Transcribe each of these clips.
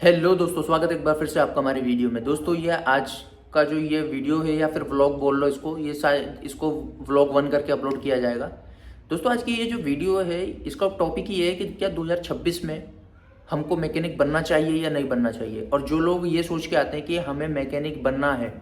Hello दोस्तों, स्वागत है एक बार फिर से आपका हमारी वीडियो में। दोस्तों ये आज का जो ये वीडियो है या फिर व्लॉग बोल लो इसको, ये शायद इसको व्लॉग 1 करके अपलोड किया जाएगा। दोस्तों आज की ये जो वीडियो है इसका टॉपिक ये है कि क्या 2026 में हमको मैकेनिक बनना चाहिए या नहीं बनना चाहिए। और जो लोग ये सोच के आते हैं कि हमें मैकेनिक बनना है,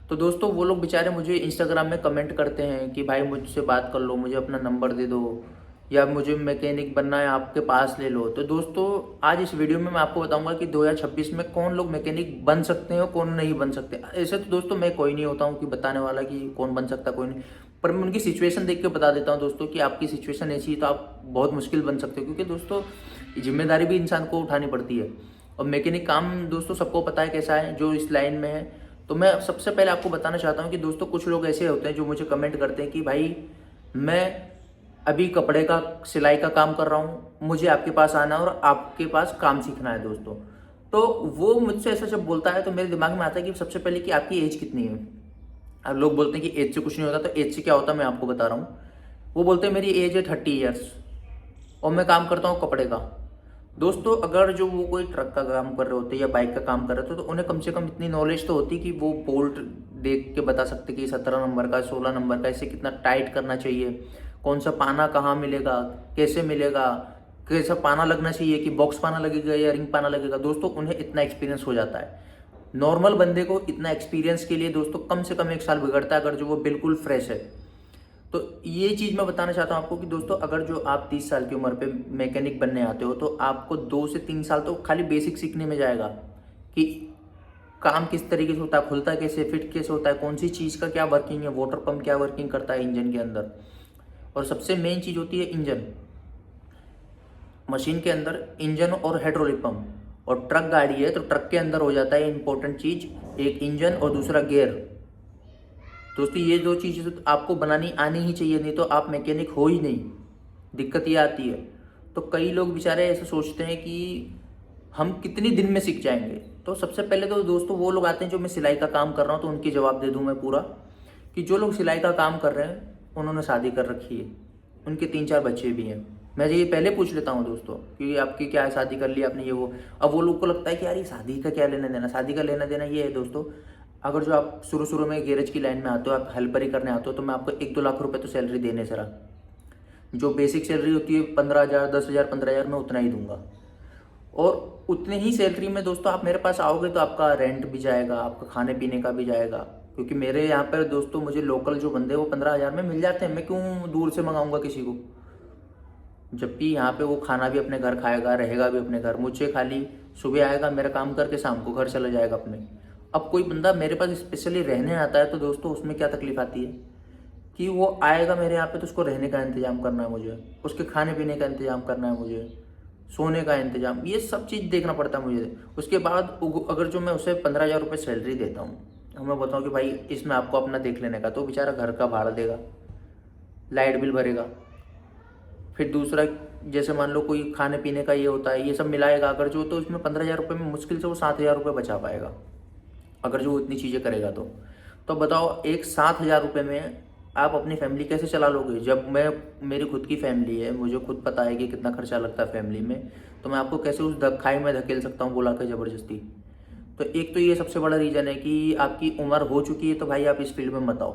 तो दोस्तों वो लोग बेचारे मुझे इंस्टाग्राम में कमेंट करते हैं कि भाई मुझसे बात कर लो, मुझे अपना नंबर दे दो, या मुझे मैकेनिक बनना है आपके पास ले लो। तो दोस्तों आज इस वीडियो में मैं आपको बताऊंगा कि 2026 में कौन लोग मैकेनिक बन सकते हैं और कौन नहीं बन सकते। ऐसे तो दोस्तों मैं कोई नहीं होता हूँ कि बताने वाला कि कौन बन सकता है कोई नहीं, पर मैं उनकी सिचुएशन देख के बता देता हूँ दोस्तों कि आपकी सिचुएशन ऐसी है तो आप बहुत मुश्किल बन सकते हो, क्योंकि दोस्तों जिम्मेदारी भी इंसान को उठानी पड़ती है। और मैकेनिक काम दोस्तों सबको पता है कैसा है जो इस लाइन में है। तो मैं सबसे पहले आपको बताना चाहता हूँ कि दोस्तों कुछ लोग ऐसे होते हैं जो मुझे कमेंट करते हैं कि भाई मैं अभी कपड़े का सिलाई का काम कर रहा हूँ, मुझे आपके पास आना है और आपके पास काम सीखना है दोस्तों। तो वो मुझसे ऐसा जब बोलता है तो मेरे दिमाग में आता है कि सबसे पहले कि आपकी एज कितनी है। अब लोग बोलते हैं कि एज से कुछ नहीं होता, तो एज से क्या होता है मैं आपको बता रहा हूँ। वो बोलते हैं मेरी एज है 30 ईयर्स और मैं काम करता हूँ कपड़े का। दोस्तों अगर जो वो कोई ट्रक का काम कर रहे होते या बाइक का काम कर रहे होते तो उन्हें कम से कम इतनी नॉलेज तो होती कि वो बोल्ट देख के बता सकते कि 17 नंबर का 16 नंबर का इसे कितना टाइट करना चाहिए, कौन सा पाना कहाँ मिलेगा, कैसे मिलेगा, कैसा पाना लगना चाहिए, कि बॉक्स पाना लगेगा या रिंग पाना लगेगा। दोस्तों उन्हें इतना एक्सपीरियंस हो जाता है। नॉर्मल बंदे को इतना एक्सपीरियंस के लिए दोस्तों कम से कम 1 साल बिगड़ता है अगर जो वो बिल्कुल फ्रेश है। तो ये चीज़ मैं बताना चाहता हूँ आपको कि दोस्तों अगर जो आप 30 साल की उम्र पे मैकेनिक बनने आते हो तो आपको 2 से 3 साल तो खाली बेसिक सीखने में जाएगा कि काम किस तरीके से होता है, खुलता है कैसे, फिट कैसे होता है, कौन सी चीज़ का क्या वर्किंग है, वाटर पंप क्या वर्किंग करता है इंजन के अंदर। और सबसे मेन चीज़ होती है इंजन। मशीन के अंदर इंजन और हाइड्रोलिक पंप, और ट्रक गाड़ी है तो ट्रक के अंदर हो जाता है इंपॉर्टेंट चीज़, एक इंजन और दूसरा गियर। दोस्तों ये दो चीज़ें तो आपको बनानी आनी ही चाहिए, नहीं तो आप मैकेनिक हो ही नहीं। दिक्कत ये आती है। तो कई लोग बेचारे ऐसे सोचते हैं कि हम कितनी दिन में सीख जाएंगे। तो सबसे पहले तो दोस्तों वो लोग आते हैं जो मैं सिलाई का काम कर रहा हूँ, तो उनकी जवाब दे दूँ मैं पूरा कि जो लोग सिलाई का काम कर रहे हैं उन्होंने शादी कर रखी है, उनके 3-4 बच्चे भी हैं। मैं ये पहले पूछ लेता हूँ दोस्तों कि आपकी क्या है, शादी कर ली आपने, ये वो। अब वो लोग को लगता है कि यार ये शादी का क्या लेना देना, शादी का लेना देना ये है दोस्तों। अगर जो आप शुरू शुरू में गैरेज की लाइन में आते हो, आप हेल्पर ही करने आते हो, तो मैं आपको 1-2 लाख रुपए तो सैलरी देने से रहा। जो बेसिक सैलरी होती है 15,000, 10,000, 15,000 मैं उतना ही दूंगा। और उतने ही सैलरी में दोस्तों आप मेरे पास आओगे तो आपका रेंट भी जाएगा, आपका खाने पीने का भी जाएगा। क्योंकि मेरे यहाँ पर दोस्तों मुझे लोकल जो बंदे वो 15,000 में मिल जाते हैं। मैं क्यों दूर से मंगाऊंगा किसी को, जबकि यहाँ पे वो खाना भी अपने घर खाएगा, रहेगा भी अपने घर। मुझसे खाली सुबह आएगा, मेरा काम करके शाम को घर चला जाएगा अपने। अब कोई बंदा मेरे पास स्पेशली रहने आता है तो दोस्तों उसमें क्या तकलीफ आती है कि वो आएगा मेरे यहाँ पे तो उसको रहने का इंतजाम करना है मुझे, उसके खाने पीने का इंतजाम करना है मुझे, सोने का इंतजाम, ये सब चीज़ देखना पड़ता है मुझे। उसके बाद अगर जो मैं उसे 15,000 रुपये सैलरी देता हूँ, मैं बताऊँ कि भाई इसमें आपको अपना देख लेने का, तो बेचारा घर का भाड़ा देगा, लाइट बिल भरेगा। फिर दूसरा जैसे मान लो कोई खाने पीने का ये होता है, ये सब मिलाएगा अगर जो, तो उसमें 15,000 रुपये में मुश्किल से वो 7,000 रुपये बचा पाएगा अगर जो इतनी चीज़ें करेगा तो बताओ एक 7,000 रुपये में आप अपनी फैमिली कैसे चला लोगे। जब मैं, मेरी खुद की फैमिली है, मुझे खुद पता है कि कितना खर्चा लगता है फैमिली में, तो मैं आपको कैसे उस खाई में धकेल सकता हूँ बुला के ज़बरदस्ती। तो एक तो ये सबसे बड़ा रीज़न है कि आपकी उम्र हो चुकी है तो भाई आप इस फील्ड में मत आओ,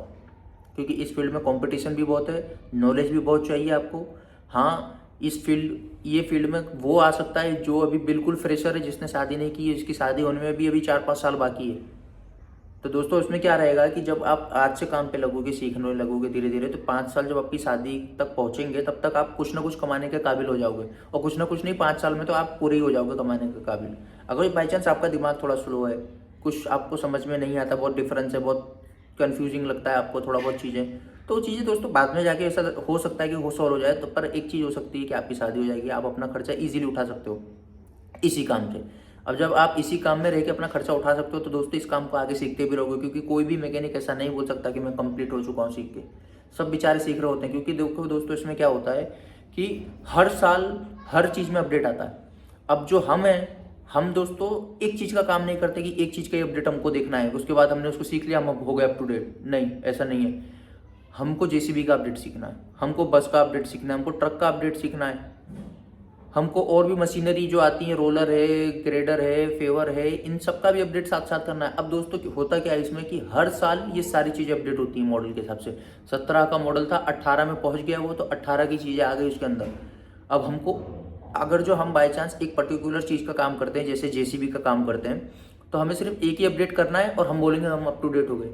क्योंकि इस फील्ड में कंपटीशन भी बहुत है, नॉलेज भी बहुत चाहिए आपको। हाँ इस फील्ड, ये फील्ड में वो आ सकता है जो अभी बिल्कुल फ्रेशर है, जिसने शादी नहीं की है, जिसकी शादी होने में भी अभी 4-5 साल बाकी है। तो दोस्तों इसमें क्या रहेगा कि जब आप आज से काम पे लगोगे, सीखने लगोगे धीरे धीरे, तो 5 साल जब आपकी शादी तक पहुंचेंगे तब तक आप कुछ ना कुछ कमाने के काबिल हो जाओगे। और कुछ ना कुछ नहीं, 5 साल में तो आप पूरे ही हो जाओगे कमाने के काबिल। अगर बाई चांस आपका दिमाग थोड़ा स्लो है, कुछ आपको समझ में नहीं आता, बहुत डिफरेंस है, बहुत कन्फ्यूजिंग लगता है आपको थोड़ा बहुत चीज़ें, तो चीज़ें दोस्तों बाद में जाके ऐसा हो सकता है कि वो सॉल्व हो जाए। तो पर एक चीज़ हो सकती है कि आपकी शादी हो जाएगी, आप अपना खर्चा ईजिली उठा सकते हो इसी काम से। अब जब आप इसी काम में रह के अपना खर्चा उठा सकते हो तो दोस्तों इस काम को आगे सीखते भी रहोगे, क्योंकि कोई भी मैकेनिक ऐसा नहीं बोल सकता कि मैं कंप्लीट हो चुका हूँ सीख के। सब बेचारे सीख रहे होते हैं, क्योंकि देखो दोस्तों इसमें क्या होता है कि हर साल हर चीज़ में अपडेट आता है। अब जो हम हैं, हम दोस्तों एक चीज़ का काम नहीं करते कि एक चीज़ का ही अपडेट हमको देखना है, उसके बाद हमने उसको सीख लिया, हम हो गए अप टू डेट। नहीं, ऐसा नहीं है। हमको जेसीबी का अपडेट सीखना है, हमको बस का अपडेट सीखना है, हमको ट्रक का अपडेट सीखना है, हमको और भी मशीनरी जो आती है, रोलर है, ग्रेडर है, फेवर है, इन सब का भी अपडेट साथ साथ करना है। अब दोस्तों होता क्या है इसमें कि हर साल ये सारी चीज़ें अपडेट होती हैं मॉडल के हिसाब से। 17 का मॉडल था, 18 में पहुंच गया वो, तो 18 की चीज़ें आ गई उसके अंदर। अब हमको अगर जो हम बाई चांस एक पर्टिकुलर चीज़ का काम करते हैं, जैसे जेसीबी का काम करते हैं, तो हमें सिर्फ एक ही अपडेट करना है और हम बोलेंगे हम अप टू डेट हो गए।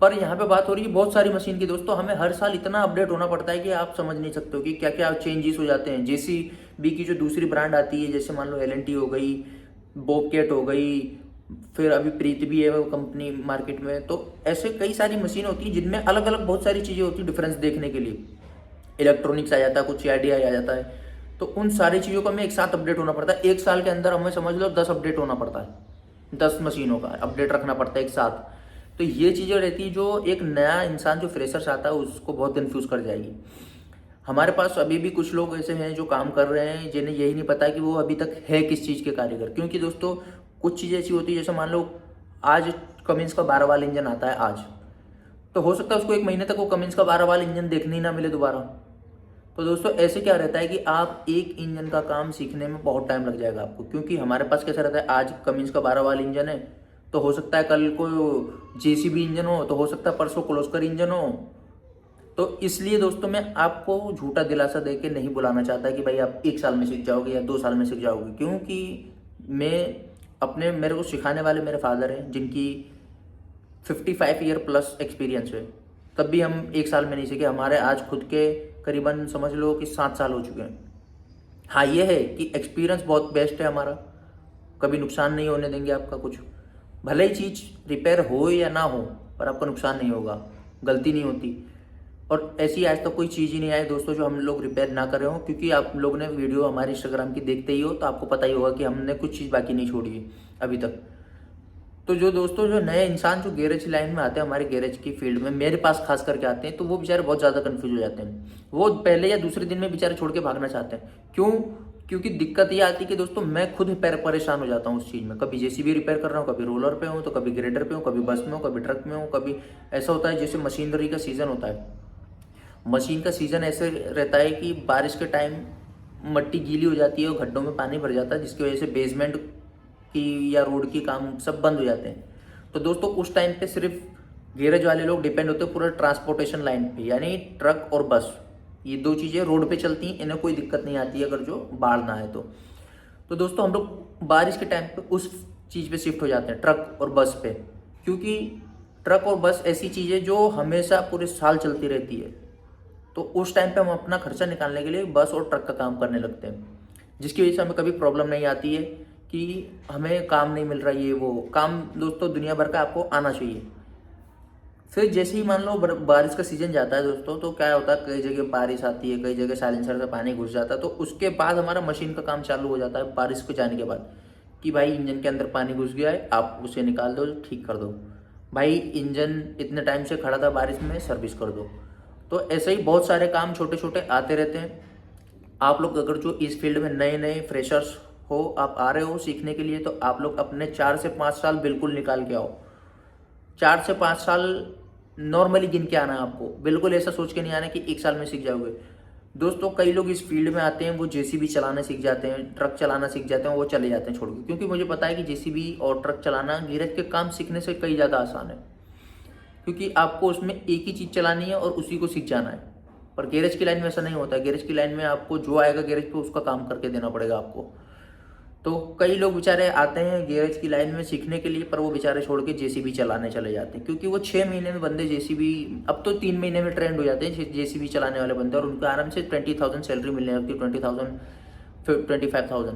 पर यहाँ पे बात हो रही है बहुत सारी मशीन की दोस्तों, हमें हर साल इतना अपडेट होना पड़ता है कि आप समझ नहीं सकते हो कि क्या क्या चेंजेस हो जाते हैं। जेसीबी की जो दूसरी ब्रांड आती है, जैसे मान लो एल&टी हो गई, बॉबकैट हो गई, फिर अभी प्रीत भी है वो कंपनी मार्केट में, तो ऐसे कई सारी मशीन होती है जिनमें अलग अलग बहुत सारी चीज़ें होती है डिफरेंस देखने के लिए। इलेक्ट्रॉनिक्स आ जाता है, कुछ आईडीआई आ जाता है, तो उन सारी चीज़ों का हमें एक साथ अपडेट होना पड़ता है। एक साल के अंदर हमें समझ लो 10 अपडेट होना पड़ता है, 10 मशीनों का अपडेट रखना पड़ता है एक साथ। तो ये चीज़ें रहती है जो एक नया इंसान जो फ्रेशर्स आता है उसको बहुत कन्फ्यूज़ कर जाएगी। हमारे पास अभी भी कुछ लोग ऐसे हैं जो काम कर रहे हैं जिन्हें यही नहीं पता कि वो अभी तक है किस चीज़ के कारीगर। क्योंकि दोस्तों कुछ चीज़ें ऐसी होती है, जैसे मान लो आज कमिंस का 12 वाला इंजन आता है आज, तो हो सकता है उसको 1 महीने तक वो कमिंस का 12 वाला इंजन देखने ही ना मिले दोबारा। तो दोस्तों ऐसे क्या रहता है कि आप एक इंजन का काम सीखने में बहुत टाइम लग जाएगा आपको, क्योंकि हमारे पास कैसा रहता है, आज कमिंस का 12 वाला इंजन है तो हो सकता है कल को जेसीबी इंजन हो, तो हो सकता है परसों क्लोस्कर इंजन हो। तो इसलिए दोस्तों मैं आपको झूठा दिलासा दे के नहीं बुलाना चाहता कि भाई आप 1 साल में सीख जाओगे या 2 साल में सीख जाओगे, क्योंकि मेरे को सिखाने वाले मेरे फादर हैं जिनकी 55 ईयर प्लस एक्सपीरियंस है, तब भी हम 1 साल में नहीं सीखे। हमारे आज खुद के करीबन समझ लो कि 7 साल हो चुके हैं। हाँ ये है कि एक्सपीरियंस बहुत बेस्ट है हमारा, कभी नुकसान नहीं होने देंगे आपका कुछ, भले ही चीज़ रिपेयर हो या ना हो पर आपका नुकसान नहीं होगा, गलती नहीं होती। और ऐसी आज तक कोई चीज़ ही नहीं आई दोस्तों जो हम लोग रिपेयर ना कर रहे हो, क्योंकि आप लोग ने वीडियो हमारे इंस्टाग्राम की देखते ही हो तो आपको पता ही होगा कि हमने कुछ चीज़ बाकी नहीं छोड़ी है अभी तक। तो जो दोस्तों जो नए इंसान जो गैरेज लाइन में आते हैं, हमारे गैरेज की फील्ड में मेरे पास खास करके आते हैं, तो वो बेचारे बहुत ज़्यादा कन्फ्यूज हो जाते हैं। वो पहले या दूसरे दिन में बेचारे छोड़ के भागना चाहते हैं। क्यों? क्योंकि दिक्कत ये आती है कि दोस्तों मैं खुद परेशान हो जाता हूँ उस चीज़ में। कभी जेसीबी रिपेयर कर रहा हूँ, कभी रोलर पे हूँ, तो कभी ग्रेडर पे हूँ, कभी बस में हूँ, कभी ट्रक में हूँ, कभी ऐसा होता है जैसे मशीनरी का सीज़न होता है। मशीन का सीज़न ऐसे रहता है कि बारिश के टाइम मट्टी गीली हो जाती है और गड्ढों में पानी भर जाता है, जिसकी वजह से बेसमेंट की या रोड की काम सब बंद हो जाते हैं। तो दोस्तों उस टाइम पे सिर्फ गैरेज वाले लोग डिपेंड होते हैं पूरा ट्रांसपोर्टेशन लाइन पे, यानी ट्रक और बस, ये 2 चीज़ें रोड पे चलती हैं, इन्हें कोई दिक्कत नहीं आती है अगर जो बाढ़ ना आए तो दोस्तों हम लोग बारिश के टाइम पे उस चीज़ पे शिफ्ट हो जाते हैं, ट्रक और बस पे। क्योंकि ट्रक और बस ऐसी चीज़ें जो हमेशा पूरे साल चलती रहती है, तो उस टाइम पे हम अपना खर्चा निकालने के लिए बस और ट्रक का काम करने लगते हैं, जिसकी वजह से हमें कभी प्रॉब्लम नहीं आती है कि हमें काम नहीं मिल रहा है। ये वो काम दोस्तों दुनिया भर का आपको आना चाहिए। फिर जैसे ही मान लो बारिश का सीजन जाता है दोस्तों, तो क्या होता है, कई जगह बारिश आती है, कई जगह साइलेंसर से पानी घुस जाता है, तो उसके बाद हमारा मशीन का काम चालू हो जाता है बारिश को जाने के बाद, कि भाई इंजन के अंदर पानी घुस गया है, आप उसे निकाल दो, ठीक कर दो, भाई इंजन इतने टाइम से खड़ा था बारिश में, सर्विस कर दो। तो ऐसे ही बहुत सारे काम छोटे छोटे आते रहते हैं। आप लोग अगर जो इस फील्ड में नए नए फ्रेशर्स हो, आप आ रहे हो सीखने के लिए, तो आप लोग अपने 4 से 5 साल बिल्कुल निकाल के आओ। 4 से 5 साल नॉर्मली गिन के आना है आपको, बिल्कुल ऐसा सोच के नहीं आना कि 1 साल में सीख जाओगे। दोस्तों कई लोग इस फील्ड में आते हैं, वो जेसीबी चलाना सीख जाते हैं, ट्रक चलाना सीख जाते हैं, वो चले जाते हैं छोड़ के, क्योंकि मुझे पता है कि जेसीबी और ट्रक चलाना गैरेज के काम सीखने से कई ज़्यादा आसान है, क्योंकि आपको उसमें एक ही चीज़ चलानी है और उसी को सीख जाना है। पर गैरेज की लाइन में ऐसा नहीं होता है। गैरेज की लाइन में आपको जो आएगा गैरेज पे उसका काम करके देना पड़ेगा आपको। तो कई लोग बेचारे आते हैं गैरेज की लाइन में सीखने के लिए, पर वो बेचारे छोड़ के जेसीबी चलाने चले जाते हैं, क्योंकि वो 6 महीने में बंदे जेसीबी, अब तो 3 महीने में ट्रेंड हो जाते हैं जेसीबी चलाने वाले बंदे, और उनको आराम से 20,000 सैलरी मिलने लगती है, 20,000 फिर 25,000।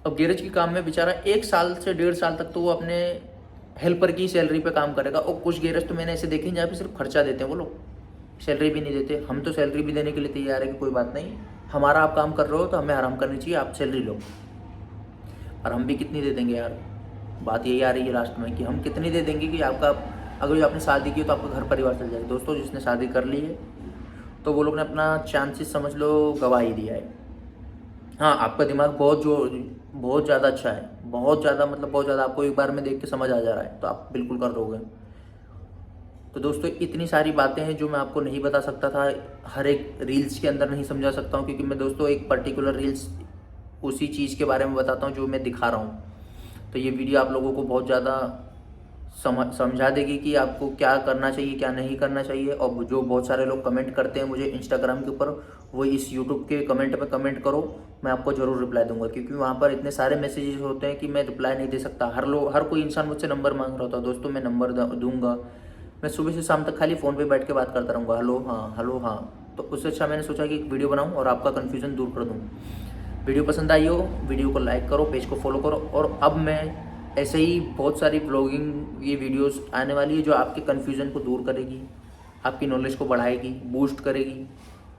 अब गैरेज के काम में बेचारा 1 साल से 1.5 साल तक तो वो अपने हेल्पर की सैलरी पे काम करेगा। और कुछ गैरेज तो मैंने ऐसे देखे हैं जहाँ पे सिर्फ खर्चा देते हैं वो लोग, सैलरी भी नहीं देते। हम तो सैलरी भी देने के लिए तैयार है कि कोई बात नहीं, हमारा आप काम कर रहे हो तो हमें आराम करनी चाहिए, आप सैलरी लो। और हम भी कितनी दे देंगे यार, बात यही आ रही है लास्ट में कि हम कितनी दे देंगे कि आपका, अगर जो आपने शादी की तो आपका घर परिवार चल जाए। दोस्तों जिसने शादी कर ली है तो वो लोग ने अपना चांसेस समझ लो गवा ही दिया है। हाँ आपका दिमाग बहुत ज़्यादा अच्छा है, बहुत ज़्यादा, मतलब बहुत ज़्यादा, आपको एक बार में देख के समझ आ जा रहा है तो आप बिल्कुल कर दोगे। तो दोस्तों इतनी सारी बातें हैं जो मैं आपको नहीं बता सकता था, हर एक रील्स के अंदर नहीं समझा सकता हूँ, क्योंकि मैं दोस्तों एक पर्टिकुलर रील्स उसी चीज़ के बारे में बताता हूँ जो मैं दिखा रहा हूँ। तो ये वीडियो आप लोगों को बहुत ज़्यादा समझा देगी कि आपको क्या करना चाहिए क्या नहीं करना चाहिए। और जो बहुत सारे लोग कमेंट करते हैं मुझे इंस्टाग्राम के ऊपर, वो इस यूट्यूब के कमेंट में कमेंट करो, मैं आपको ज़रूर रिप्लाई दूंगा, क्योंकि वहाँ पर इतने सारे मैसेजेस होते हैं कि मैं रिप्लाई नहीं दे सकता। हर कोई इंसान मुझसे नंबर मांग रहा होता है। दोस्तों मैं नंबर दूंगा, मैं सुबह से शाम तक खाली फ़ोन पे बैठ के बात करता रहूँगा, हेलो हाँ। तो उससे अच्छा मैंने सोचा कि एक वीडियो बनाऊँ और आपका कन्फ्यूज़न दूर कर दूँ। वीडियो पसंद आई हो, वीडियो को लाइक करो, पेज को फॉलो करो। और अब मैं ऐसे ही बहुत सारी ब्लॉगिंग ये वीडियोस आने वाली है जो आपके कन्फ्यूज़न को दूर करेगी, आपकी नॉलेज को बढ़ाएगी, बूस्ट करेगी।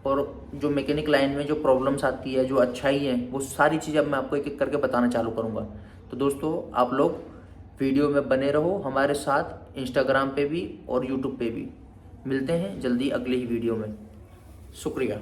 और जो मैकेनिक लाइन में जो प्रॉब्लम्स आती है, जो अच्छाई है, वो सारी चीज़ें अब मैं आपको एक एक करके बताना चालू करूँगा। तो दोस्तों आप लोग वीडियो में बने रहो हमारे साथ, इंस्टाग्राम पे भी और यूट्यूब पे भी। मिलते हैं जल्दी अगली ही वीडियो में। शुक्रिया।